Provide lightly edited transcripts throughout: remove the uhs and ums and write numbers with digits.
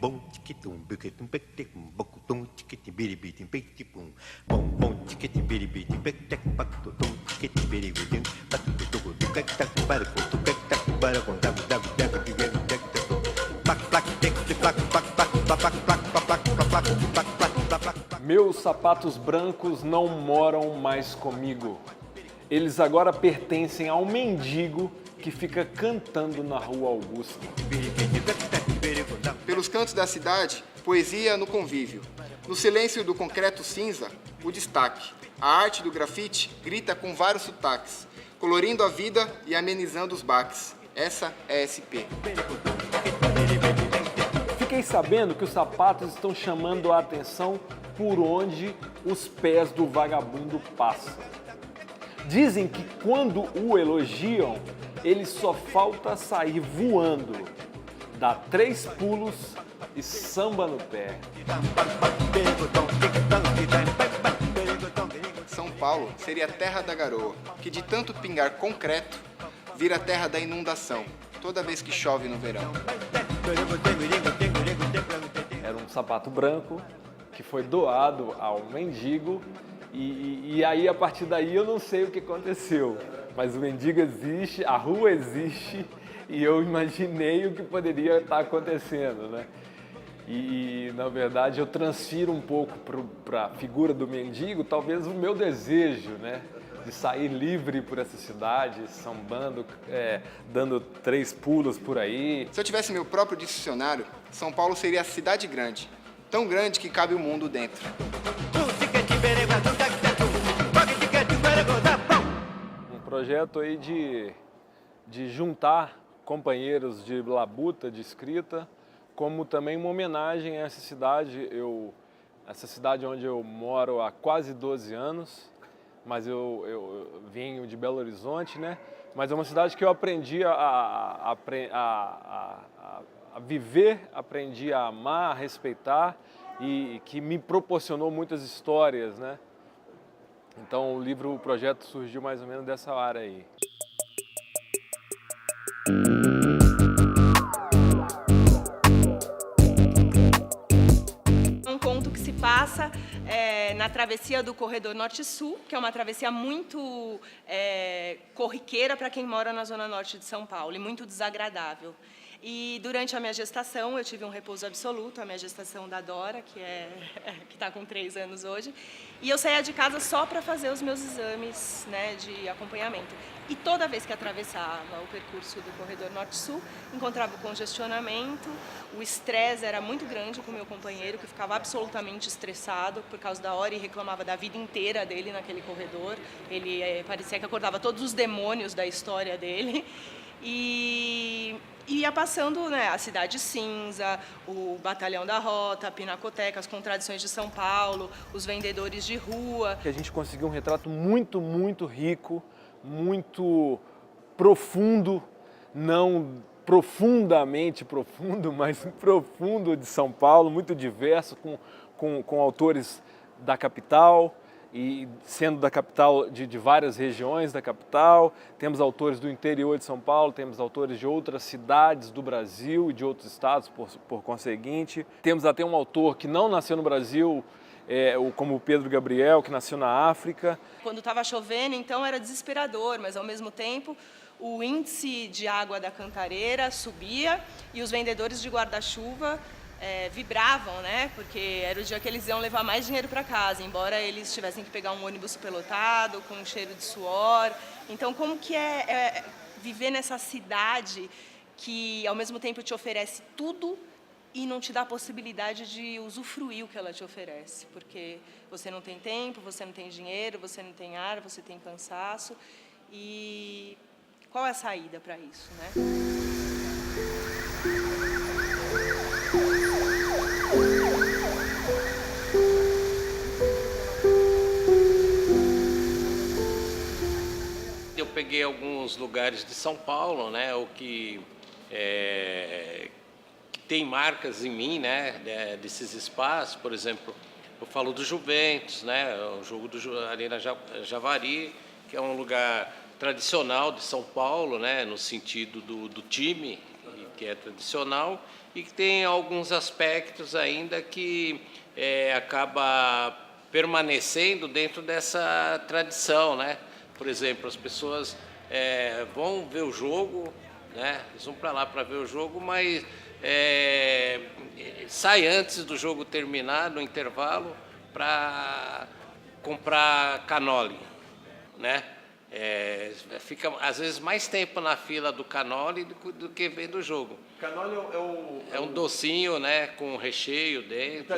bom tiquitum biquitum pecticum bocutum tiquitim biribitim pecticum bom bom tiquitim biribitim pectec pactutum tiquitim biribitim pactutum tucactac baracutu cactac baracuntac dac dac dac dac plac plac tic plac plac plac plac plac plac plac plac plac plac. Meus sapatos brancos não moram mais comigo. Eles agora pertencem a um mendigo que fica cantando na Rua Augusta. Pelos cantos da cidade, poesia no convívio. No silêncio do concreto cinza, o destaque. A arte do grafite grita com vários sotaques, colorindo a vida e amenizando os baques. Essa é SP. Fiquei sabendo que os sapatos estão chamando a atenção por onde os pés do vagabundo passam. Dizem que quando o elogiam, ele só falta sair voando, dá 3 pulos e samba no pé. São Paulo seria a terra da garoa, que de tanto pingar concreto, vira a terra da inundação, toda vez que chove no verão. Era um sapato branco que foi doado ao mendigo e aí, a partir daí, eu não sei o que aconteceu. Mas o mendigo existe, a rua existe e eu imaginei o que poderia estar acontecendo, né? E, na verdade, eu transfiro um pouco para a figura do mendigo, talvez o meu desejo, né? De sair livre por essa cidade, sambando, dando 3 pulos por aí. Se eu tivesse meu próprio dicionário, São Paulo seria a cidade grande, tão grande que cabe o mundo dentro. Um projeto aí de juntar companheiros de labuta, de escrita, como também uma homenagem a essa cidade. Essa cidade onde eu moro há quase 12 anos, mas eu venho de Belo Horizonte, né? Mas é uma cidade que eu aprendi a viver, aprendi a amar, a respeitar e que me proporcionou muitas histórias, né? Então o projeto surgiu mais ou menos dessa área aí. É um conto que se passa na travessia do Corredor Norte-Sul, que é uma travessia muito corriqueira para quem mora na zona norte de São Paulo e muito desagradável. E durante a minha gestação, eu tive um repouso absoluto, a minha gestação da Dora, que está com 3 anos hoje, e eu saía de casa só para fazer os meus exames, né, de acompanhamento. E toda vez que atravessava o percurso do Corredor Norte-Sul, encontrava o congestionamento, o estresse era muito grande com o meu companheiro, que ficava absolutamente estressado por causa da hora e reclamava da vida inteira dele naquele corredor. Ele parecia que acordava todos os demônios da história dele. E ia passando, né, a Cidade Cinza, o Batalhão da Rota, a Pinacoteca, as contradições de São Paulo, os vendedores de rua. A gente conseguiu um retrato muito, muito rico, muito profundo, não profundamente profundo, mas profundo de São Paulo, muito diverso, com autores da capital, e sendo da capital, de várias regiões da capital. Temos autores do interior de São Paulo, temos autores de outras cidades do Brasil e de outros estados, por conseguinte. Temos até um autor que não nasceu no Brasil, como o Pedro Gabriel, que nasceu na África. Quando estava chovendo, então, era desesperador, mas, ao mesmo tempo, o índice de água da Cantareira subia e os vendedores de guarda-chuva vibravam, né? Porque era o dia que eles iam levar mais dinheiro para casa, embora eles tivessem que pegar um ônibus superlotado, com um cheiro de suor. Então, como que é viver nessa cidade que, ao mesmo tempo, te oferece tudo e não te dá a possibilidade de usufruir o que ela te oferece? Porque você não tem tempo, você não tem dinheiro, você não tem ar, você tem cansaço. E qual é a saída para isso, né? Eu peguei alguns lugares de São Paulo, né, o que tem marcas em mim, né, desses espaços. Por exemplo, eu falo do Juventus, né, o jogo do Arena Javari, que é um lugar tradicional de São Paulo, né, no sentido do time, que é tradicional e que tem alguns aspectos ainda que acaba permanecendo dentro dessa tradição, né? Por exemplo, as pessoas vão ver o jogo, né? Eles vão para lá para ver o jogo, mas sai antes do jogo terminar, no intervalo, para comprar cannoli, né? Fica às vezes mais tempo na fila do cannoli do que vendo o jogo. Cannoli É um docinho, né, com recheio dentro,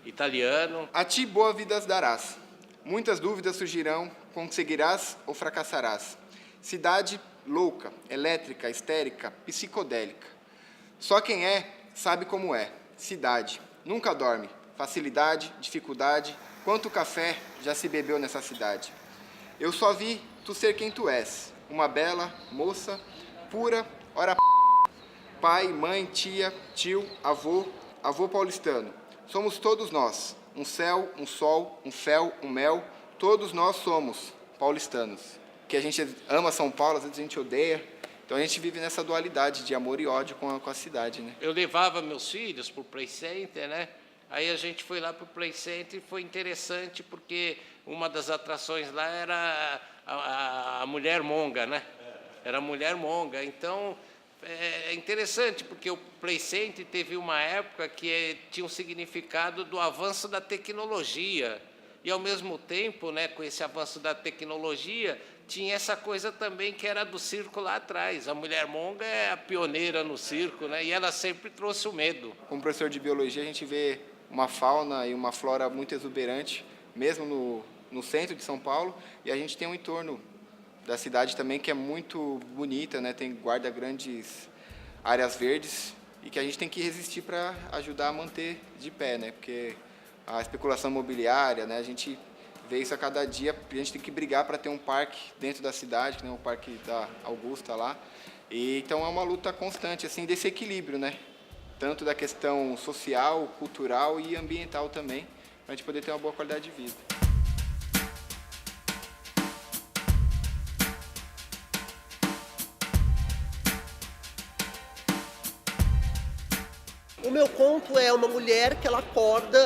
italiano. A ti boa vidas darás. Muitas dúvidas surgirão, conseguirás ou fracassarás. Cidade louca, elétrica, histérica, psicodélica. Só quem é, sabe como é. Cidade, nunca dorme. Facilidade, dificuldade, quanto café já se bebeu nessa cidade. Eu só vi tu ser quem tu és, uma bela moça, pura, ora pai, mãe, tia, tio, avô paulistano. Somos todos nós, um céu, um sol, um fel, um mel, todos nós somos paulistanos. Que a gente ama São Paulo, às vezes a gente odeia, então a gente vive nessa dualidade de amor e ódio com a cidade, né? Eu levava meus filhos para o Play Center, né? Aí a gente foi lá para o Play Center e foi interessante porque uma das atrações lá era a mulher monga, né? Era a mulher monga. Então, é interessante porque o Play Center teve uma época que tinha um significado do avanço da tecnologia. E, ao mesmo tempo, né, com esse avanço da tecnologia, tinha essa coisa também que era do circo lá atrás. A mulher monga é a pioneira no circo, né? E ela sempre trouxe o medo. Como professor de biologia, a gente vê uma fauna e uma flora muito exuberante, mesmo no centro de São Paulo, e a gente tem um entorno da cidade também que é muito bonita, né? Guarda grandes áreas verdes e que a gente tem que resistir para ajudar a manter de pé, né? Porque a especulação imobiliária, né? A gente vê isso a cada dia, a gente tem que brigar para ter um parque dentro da cidade, que nem o Parque da Augusta lá. E então é uma luta constante assim desse equilíbrio, né? Tanto da questão social, cultural e ambiental também, para a gente poder ter uma boa qualidade de vida. O meu conto é uma mulher que ela acorda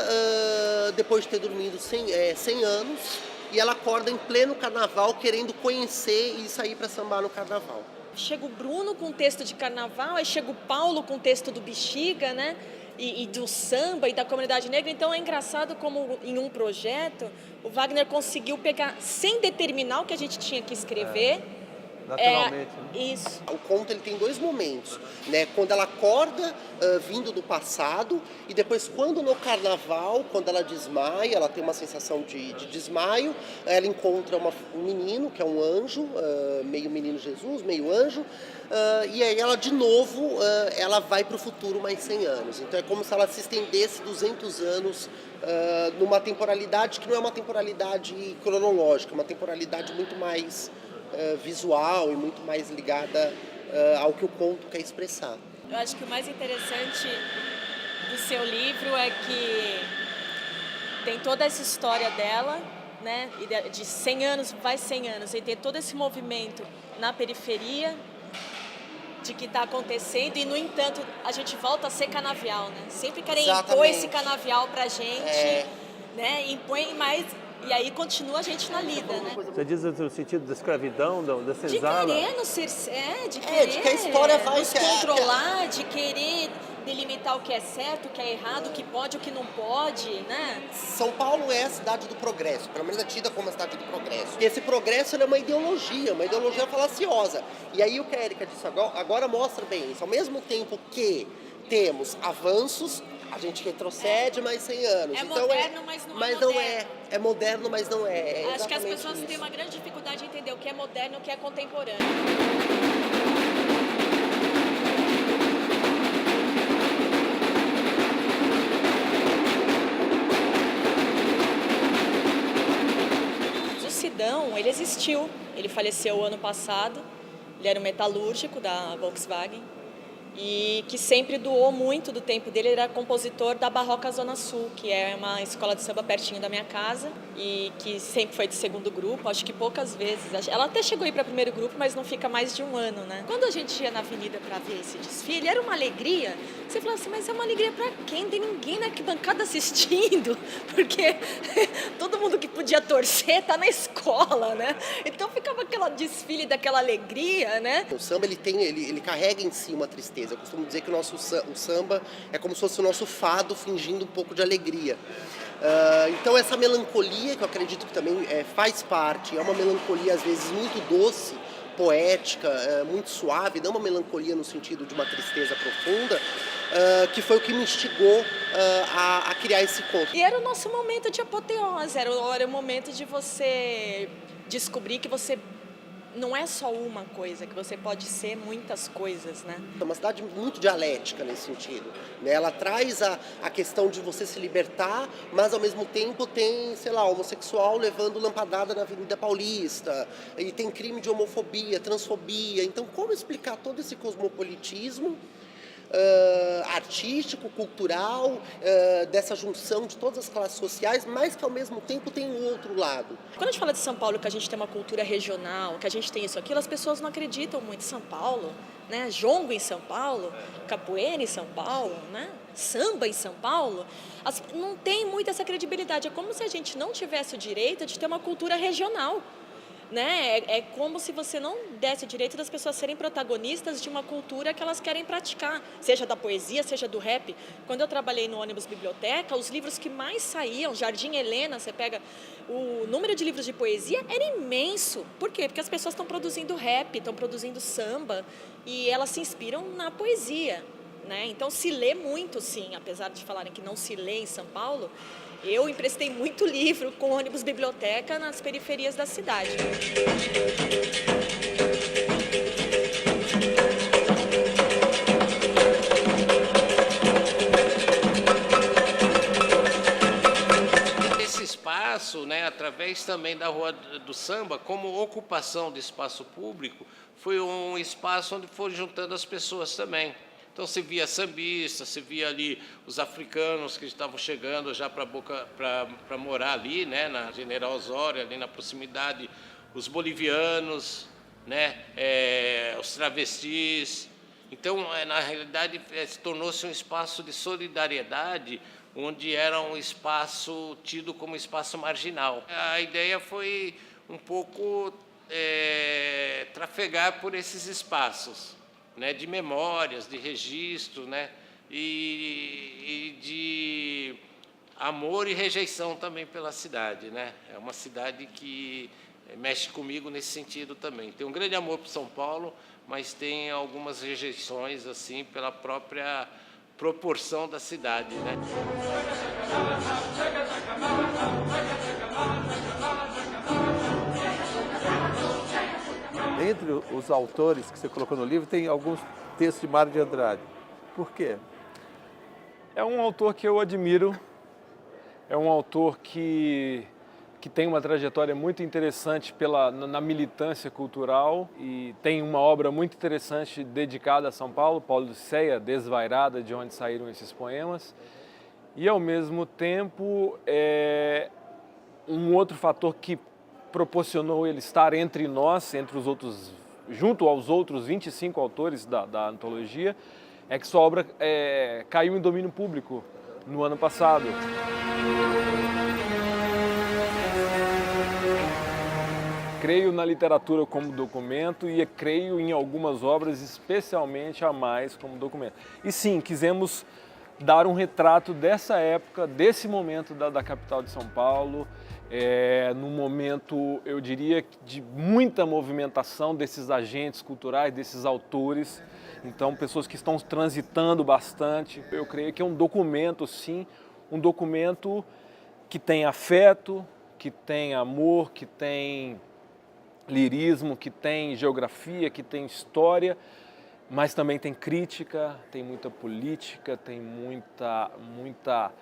depois de ter dormido 100 anos e ela acorda em pleno carnaval querendo conhecer e sair para sambar no carnaval. Chega o Bruno com texto de carnaval, aí chega o Paulo com texto do Bexiga, né? E do samba e da comunidade negra. Então é engraçado como em um projeto o Wagner conseguiu pegar, sem determinar o que a gente tinha que escrever. Naturalmente, né? Isso. O conto ele tem dois momentos, né? Quando ela acorda vindo do passado e depois quando no carnaval, quando ela desmaia, ela tem uma sensação de desmaio, ela encontra um menino que é um anjo, meio menino Jesus, meio anjo, e aí ela de novo ela vai para o futuro mais 100 anos. Então é como se ela se estendesse 200 anos numa temporalidade que não é uma temporalidade cronológica, é uma temporalidade muito mais visual e muito mais ligada ao que o conto quer expressar. Eu acho que o mais interessante do seu livro é que tem toda essa história dela, né, de 100 anos, vai 100 anos, e tem todo esse movimento na periferia de que está acontecendo e, no entanto, a gente volta a ser canavial, né? Sempre querem impor esse canavial pra gente, né, impõe mais... E aí continua a gente na lida, né? Você diz no sentido da escravidão, da De senzala? querer nos ser, de querer de que a história vai nos controlar, de querer delimitar o que é certo, o que é errado, o que pode, o que não pode, né? São Paulo é a cidade do progresso, pelo menos é tida como a cidade do progresso. E esse progresso é uma ideologia falaciosa. E aí o que a Érica disse agora mostra bem isso. Ao mesmo tempo que temos avanços, a gente retrocede mais 100 anos. É então moderno, mas não é moderno. É moderno, mas não é. Acho que as pessoas isso. têm uma grande dificuldade de entender o que é moderno e o que é contemporâneo. O Sidão, ele existiu. Ele faleceu ano passado. Ele era um metalúrgico da Volkswagen. e que sempre doou muito do tempo dele. Ele era compositor da Barroca Zona Sul, que é uma escola de samba pertinho da minha casa e que sempre foi de segundo grupo, acho que poucas vezes. Ela até chegou a ir para primeiro grupo, mas não fica mais de um ano, né? Quando a gente ia na avenida para ver esse desfile, era uma alegria. Você falava assim, mas é uma alegria para quem? Não tem ninguém na arquibancada assistindo, porque todo mundo que podia torcer tá na escola, né? Então ficava aquela desfile daquela alegria, né? O samba ele carrega em si uma tristeza. Eu costumo dizer que o samba é como se fosse o nosso fado fingindo um pouco de alegria. Então essa melancolia, que eu acredito que também faz parte, é uma melancolia às vezes muito doce, poética, muito suave, não uma melancolia no sentido de uma tristeza profunda, que foi o que me instigou a criar esse conto. E era o nosso momento de apoteose, era o momento de você descobrir que você não é só uma coisa, que você pode ser muitas coisas, né? É uma cidade muito dialética nesse sentido, né? Ela traz a questão de você se libertar, mas ao mesmo tempo tem, sei lá, homossexual levando lampadada na Avenida Paulista, e tem crime de homofobia, transfobia. Então, como explicar todo esse cosmopolitismo artístico, cultural, dessa junção de todas as classes sociais, mas que ao mesmo tempo tem um outro lado. Quando a gente fala de São Paulo, que a gente tem uma cultura regional, que a gente tem isso, aquilo, as pessoas não acreditam muito. São Paulo, né? Jongo em São Paulo, capoeira em São Paulo, né? Samba em São Paulo, não tem muito essa credibilidade. É como se a gente não tivesse o direito de ter uma cultura regional. Né? É como se você não desse o direito das pessoas serem protagonistas de uma cultura que elas querem praticar, seja da poesia, seja do rap. Quando eu trabalhei no ônibus biblioteca, os livros que mais saíam, Jardim Helena, você pega o número de livros de poesia, era imenso. Por quê? Porque as pessoas estão produzindo rap, estão produzindo samba e elas se inspiram na poesia. Né? Então se lê muito, sim, apesar de falarem que não se lê em São Paulo. Eu emprestei muito livro com ônibus biblioteca nas periferias da cidade. Esse espaço, né, através também da Rua do Samba, como ocupação de espaço público, foi um espaço onde foram juntando as pessoas também. Então se via sambistas, se via ali os africanos que estavam chegando já para morar ali, né, na General Osório, ali na proximidade, os bolivianos, né, os travestis. Então, na realidade, tornou-se um espaço de solidariedade, onde era um espaço tido como espaço marginal. A ideia foi um pouco trafegar por esses espaços, né, de memórias, de registro, né, e de amor e rejeição também pela cidade, né? É uma cidade que mexe comigo nesse sentido também. Tem um grande amor por São Paulo, mas tem algumas rejeições assim pela própria proporção da cidade, né? Entre os autores que você colocou no livro, tem alguns textos de Mário de Andrade. Por quê? É um autor que eu admiro, é um autor que tem uma trajetória muito interessante na militância cultural e tem uma obra muito interessante dedicada a São Paulo, Pauliceia Desvairada, de onde saíram esses poemas. E, ao mesmo tempo, um outro fator que proporcionou ele estar entre nós, junto aos outros 25 autores da antologia, é que sua obra caiu em domínio público no ano passado. Creio na literatura como documento e creio em algumas obras, especialmente a mais, como documento. E sim, quisemos dar um retrato dessa época, desse momento da capital de São Paulo, num momento, eu diria, de muita movimentação desses agentes culturais, desses autores. Então, pessoas que estão transitando bastante. Eu creio que é um documento, sim, um documento que tem afeto, que tem amor, que tem lirismo, que tem geografia, que tem história, mas também tem crítica, tem muita política, tem muita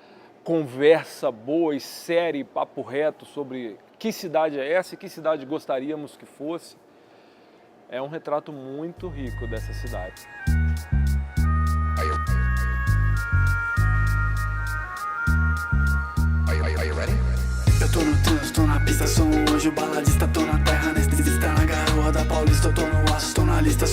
conversa boa e séria e papo reto sobre que cidade é essa e que cidade gostaríamos que fosse. É um retrato muito rico dessa cidade. baladista, tô na terra anestesista, na garoa da Paulista, eu tô no aço, tô na lista,